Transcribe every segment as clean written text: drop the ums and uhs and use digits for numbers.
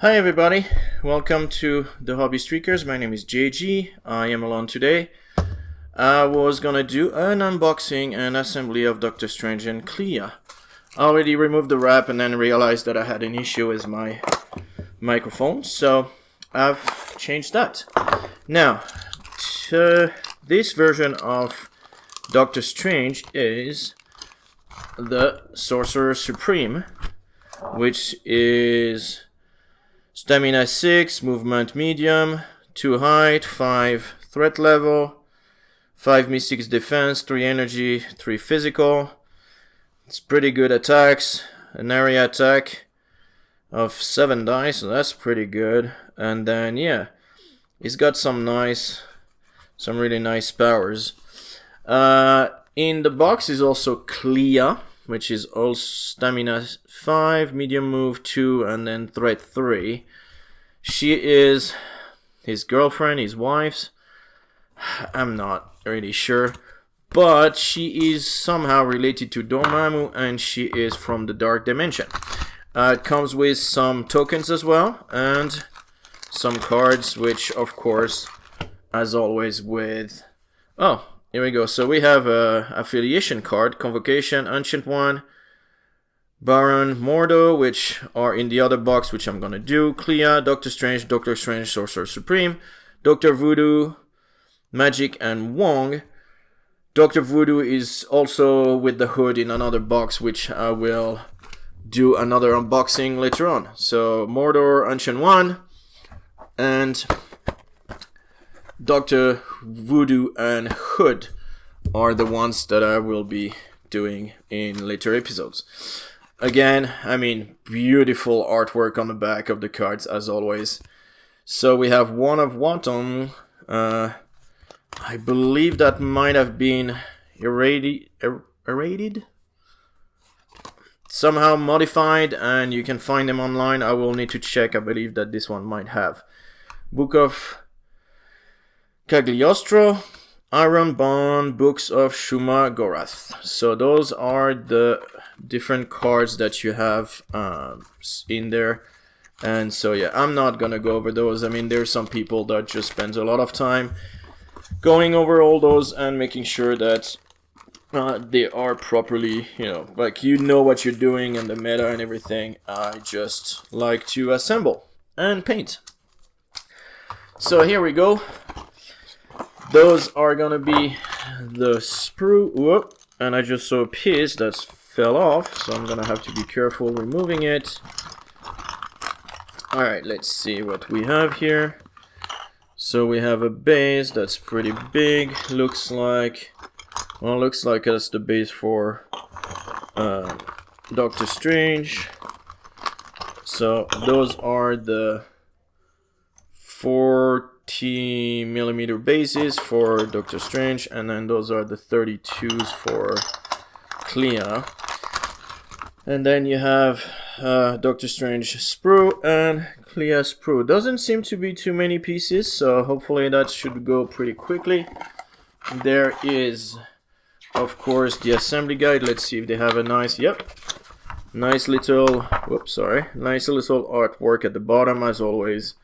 Hi everybody, welcome to the Hobby Streakers. My name is JG. I am alone today. I was gonna do an unboxing and assembly of Doctor Strange and Clea. I already removed the wrap and then realized that I had an issue with my microphone, so I've changed that. Now, this version of Doctor Strange is the Sorcerer Supreme, which is Stamina 6, movement medium, 2 height, 5 threat level, 5 mystics defense, 3 energy, 3 physical. It's pretty good attacks, an area attack of 7 dice, so that's pretty good. And then yeah, he's got some really nice powers. In the box is also Clea, which is all stamina 5, medium move 2, and then threat 3. She is his girlfriend, his wife's. I'm not really sure, but she is somehow related to Dormammu, and she is from the Dark Dimension. It comes with some tokens as well, and some cards, which of course, as always with... Oh, here we go. So we have a affiliation card, Convocation, Ancient One, Baron, Mordo, which are in the other box, which I'm gonna do. Clea, Doctor Strange, Sorcerer Supreme, Dr. Voodoo, Magic, and Wong. Dr. Voodoo is also with the hood in another box, which I will do another unboxing later on. So Mordor, Ancient One, and Dr. Voodoo and Hood are the ones that I will be doing in later episodes. Again, I mean, beautiful artwork on the back of the cards as always. So we have one of Wanton. I believe that might have been irradiated? Somehow modified, and you can find them online. I will need to check. I believe that this one might have. Book of Cagliostro, Iron Bond, Books of Shuma Gorath. So those are the different cards that you have in there. And so yeah, I'm not gonna go over those. I mean, there's some people that just spend a lot of time going over all those and making sure that they are properly, like you know what you're doing and the meta and everything. I just like to assemble and paint. So here we go. Those are gonna be the sprue. Whoop, and I just saw a piece that fell off, so I'm gonna have to be careful removing it. Alright, let's see what we have here. So we have a base that's pretty big. Looks like that's the base for Doctor Strange. So those are the 40mm bases for Doctor Strange, and then those are the 32s for Clea. And then you have Doctor Strange sprue and Clea sprue. Doesn't seem to be too many pieces, so hopefully that should go pretty quickly. There is, of course, the assembly guide. Let's see if they have a nice little artwork at the bottom, as always.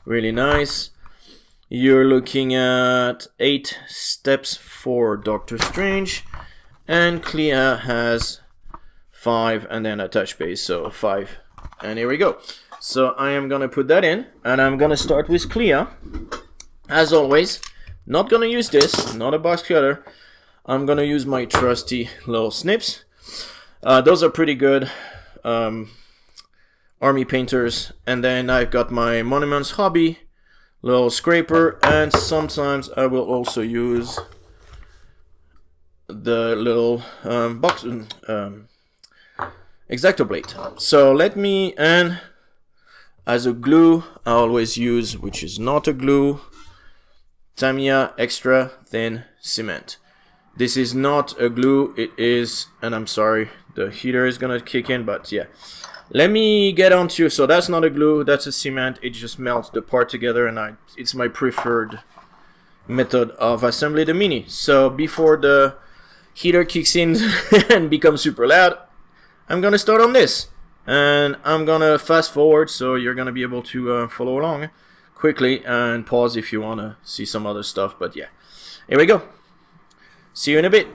Really nice. You're looking at 8 steps for Doctor Strange, and Clea has 5 and then a touch base, so 5. And here we go. So I am gonna put that in, and I'm gonna start with Clea. As always, not gonna use this, not a box cutter. I'm gonna use my trusty little snips. Those are pretty good army painters. And then I've got my Monuments Hobby little scraper, and sometimes I will also use the little X-Acto blade. So and as a glue, I always use, which is not a glue, Tamiya Extra Thin Cement. This is not a glue, it is, and I'm sorry, the heater is gonna kick in, but yeah. Let me get on to, so that's not a glue, that's a cement. It just melts the part together, and it's my preferred method of assembly the Mini. So before the heater kicks in and becomes super loud, I'm gonna start on this. and I'm gonna fast forward so you're gonna be able to follow along quickly, and pause if you wanna see some other stuff. But yeah, here we go. See you in a bit.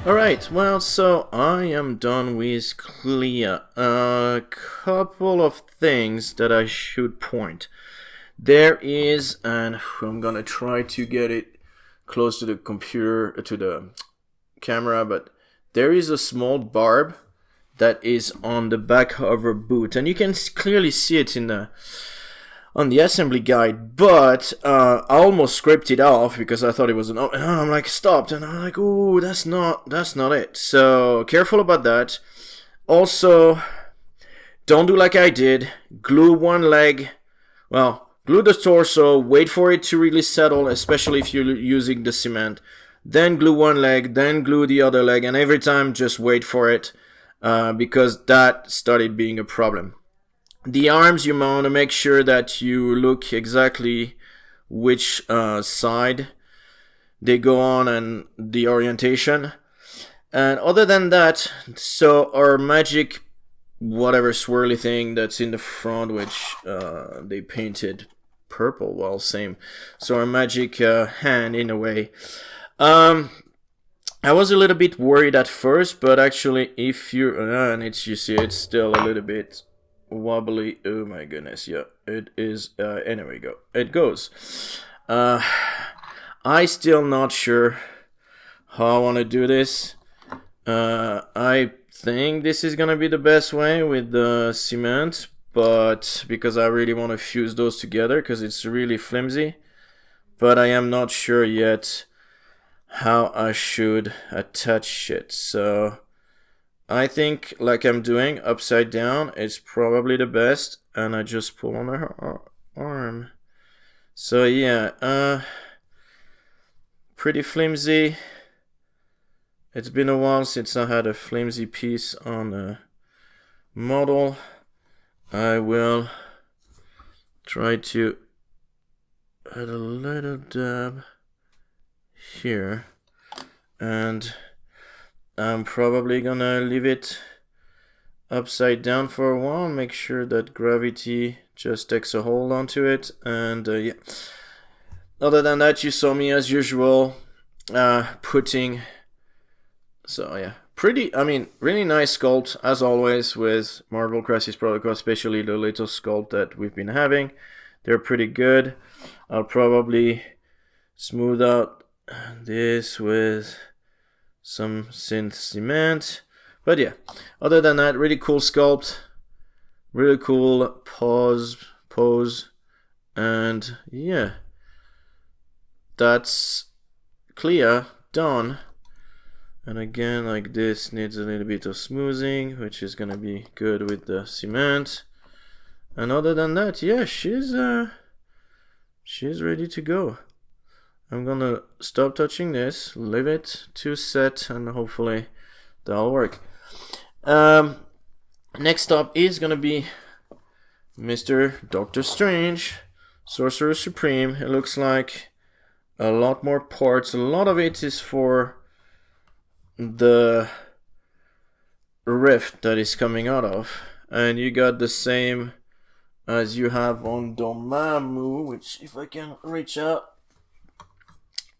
Alright, well, so I am done with Clea. A couple of things that I should point. There is, and I'm gonna try to get it close to the computer, to the camera, but there is a small barb that is on the back of her boot, and you can clearly see it in the on the assembly guide, but I almost scraped it off because I thought it was an and I'm like stopped, and I'm like, ooh, that's not it. So careful about that. Also, don't do like I did. Glue one leg. Well, glue the torso. Wait for it to really settle, especially if you're using the cement. Then glue one leg. Then glue the other leg, and every time just wait for it, because that started being a problem. The arms, you want to make sure that you look exactly which side they go on and the orientation. And other than that, so our magic whatever swirly thing that's in the front, which they painted purple, well, same. So our magic hand, in a way. I was a little bit worried at first, but actually if you and you see it's still a little bit wobbly. Oh my goodness, yeah, it is. Anyway, it goes. I still not sure how I want to do this. I think this is gonna be the best way with the cement, but because I really want to fuse those together because it's really flimsy, but I am not sure yet how I should attach it. So I think like I'm doing upside down is probably the best, and I just pull on her arm. So yeah, pretty flimsy. It's been a while since I had a flimsy piece on a model. I will try to add a little dab here, and I'm probably gonna leave it upside down for a while, make sure that gravity just takes a hold onto it, and yeah. Other than that, you saw me as usual putting, so yeah, really nice sculpt as always with Marvel Crisis Protocol, especially the little sculpt that we've been having. They're pretty good. I'll probably smooth out this with some synth cement. But yeah, other than that, really cool sculpt, really cool pose, and yeah, that's Clea done. And again, like this needs a little bit of smoothing, which is gonna be good with the cement. And other than that, yeah, she's ready to go. I'm gonna stop touching this, leave it to set, and hopefully that'll work. Next up is gonna be Mr. Doctor Strange, Sorcerer Supreme. It looks like a lot more parts. A lot of it is for the rift that is coming out of, and you got the same as you have on Dormammu, which if I can reach out,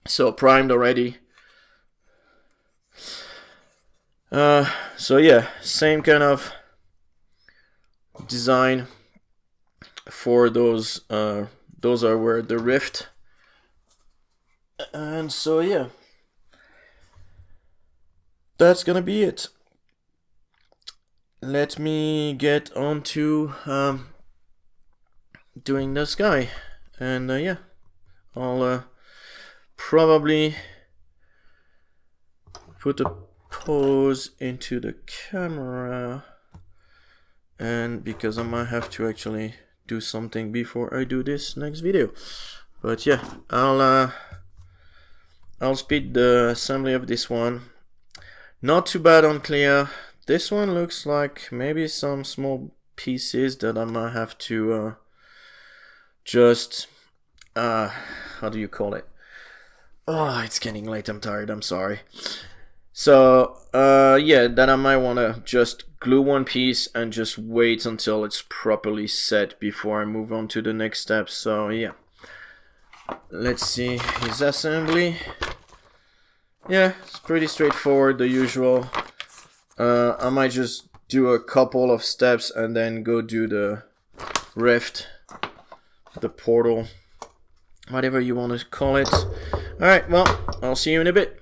so primed already. So yeah, same kind of design for those are where the rift, and so yeah, that's gonna be it. Let me get on to doing the sky, and yeah, I'll probably put a pose into the camera, and because I might have to actually do something before I do this next video. But yeah, I'll speed the assembly of this one. Not too bad on Clea. This one looks like maybe some small pieces that I might have to just how do you call it? Oh, it's getting late, I'm tired, I'm sorry. So yeah, then I might want to just glue one piece and just wait until it's properly set before I move on to the next step. So yeah, let's see his assembly. Yeah, it's pretty straightforward, the usual. I might just do a couple of steps and then go do the rift, the portal, whatever you want to call it. Alright, well, I'll see you in a bit.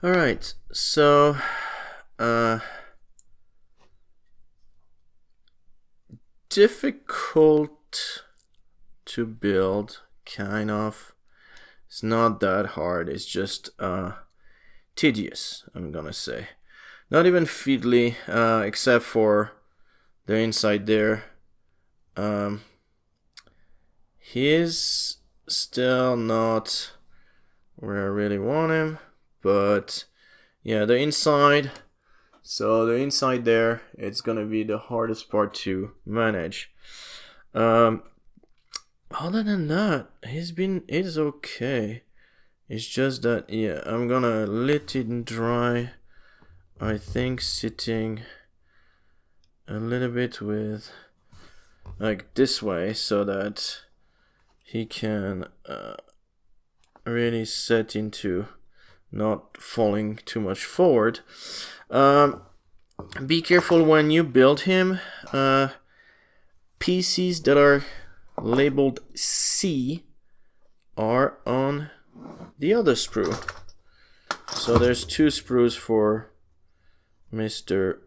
All right, so difficult to build, kind of. It's not that hard. It's just tedious, I'm gonna say. Not even fiddly, except for the inside there. He's still not where I really want him, but yeah, the inside. So the inside there, it's gonna be the hardest part to manage. Other than that, it's okay. It's just that, yeah, I'm gonna let it dry. I think sitting a little bit with like this way so that he can really set into not falling too much forward. Be careful when you build him. PCs that are labeled C are on the other sprue. So there's two sprues for Mr.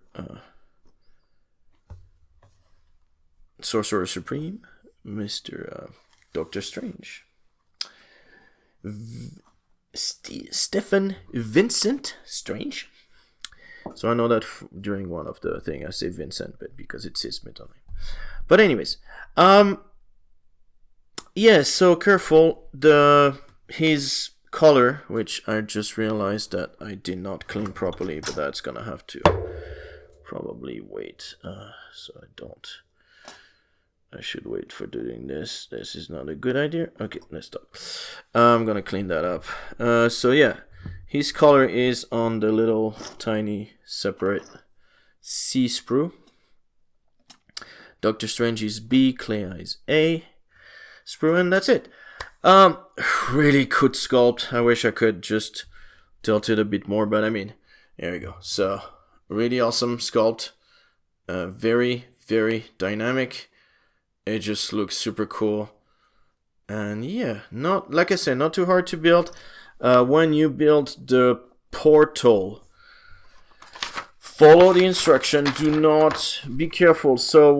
Sorcerer Supreme, Mr. Doctor Strange. Stephen Vincent Strange. So I know that during one of the thing I say Vincent, but because it's his middle name. But anyways, yeah. So careful. His color, which I just realized that I did not clean properly, but that's gonna have to probably wait. So I don't. I should wait for doing this. This is not a good idea. Okay, let's stop. I'm gonna clean that up. So yeah, his color is on the little tiny separate C sprue. Doctor Strange is B, Clea is A sprue, and that's it. Really good sculpt. I wish I could just tilt it a bit more, but I mean, there we go. So really awesome sculpt. Very, very dynamic. It just looks super cool. And yeah, not, like I said, not too hard to build. When you build the portal, follow the instruction. Do not, be careful. So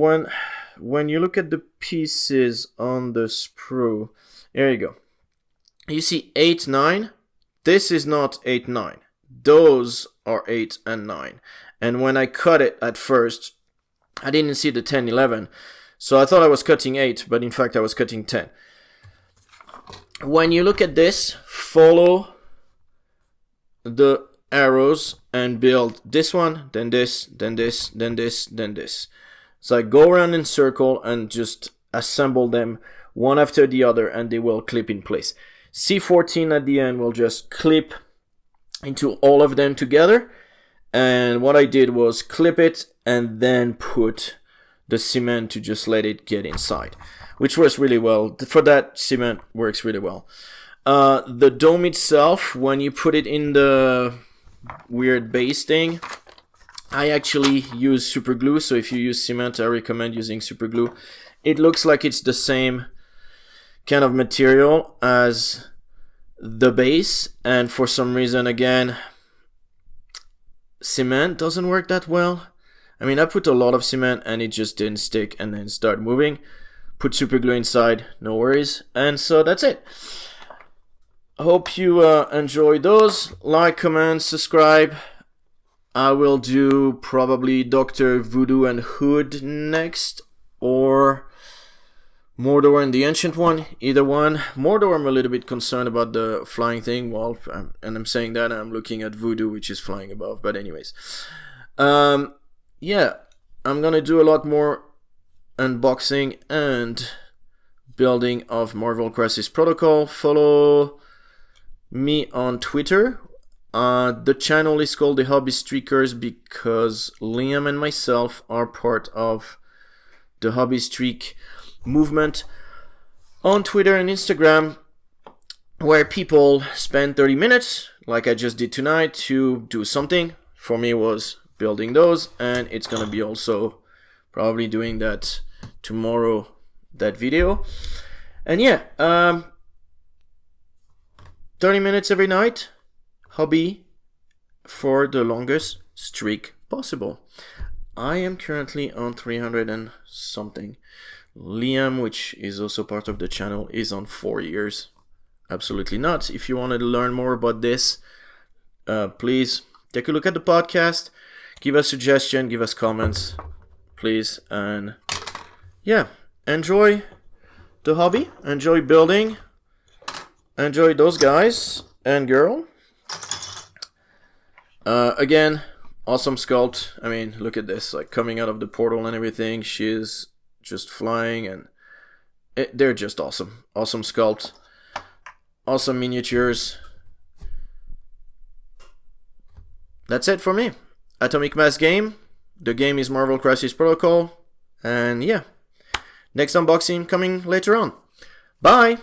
when you look at the pieces on the sprue, there you go. You see 8, 9. This is not 8, 9. Those are 8 and 9. And when I cut it at first, I didn't see the 10, 11. So I thought I was cutting 8, but in fact I was cutting 10. When you look at this, follow the arrows and build this one, then this, then this, then this, then this. So I go around in circle and just assemble them one after the other, and they will clip in place. C14 at the end will just clip into all of them together. And what I did was clip it and then put the cement to just let it get inside, which works really well. For that, cement works really well. The dome itself, when you put it in the weird base thing, I actually use super glue. So if you use cement, I recommend using super glue. It looks like it's the same kind of material as the base, and for some reason, again, cement doesn't work that well. I mean, I put a lot of cement and it just didn't stick and then start moving. Put super glue inside, no worries. And so that's it. I hope you enjoy those. Like, comment, subscribe. I will do probably Dr. Voodoo and Hood next, or Mordor and the Ancient One, either one. Mordor, I'm a little bit concerned about the flying thing. Well, and I'm saying that I'm looking at Voodoo, which is flying above. But anyways. Yeah, I'm gonna do a lot more unboxing and building of Marvel Crisis Protocol. Follow me on Twitter. The channel is called The Hobbystreakers because Liam and myself are part of the Hobby Streak movement on Twitter and Instagram, where people spend 30 minutes, like I just did tonight, to do something. For me, it was building those, and it's gonna be also probably doing that tomorrow, that video. And yeah, 30 minutes every night, hobby for the longest streak possible. I am currently on 300 and something. Liam, which is also part of the channel, is on 4 years. Absolutely nuts. If you want to learn more about this, please take a look at the podcast, give us suggestions, give us comments, please, and yeah, enjoy the hobby, enjoy building, enjoy those guys and girl. Again, awesome sculpt. I mean, look at this, like coming out of the portal and everything. She's just flying, and they're just awesome. Awesome sculpt, awesome miniatures. That's it for me. Atomic Mass game. The game is Marvel Crisis Protocol. And yeah, next unboxing coming later on. Bye!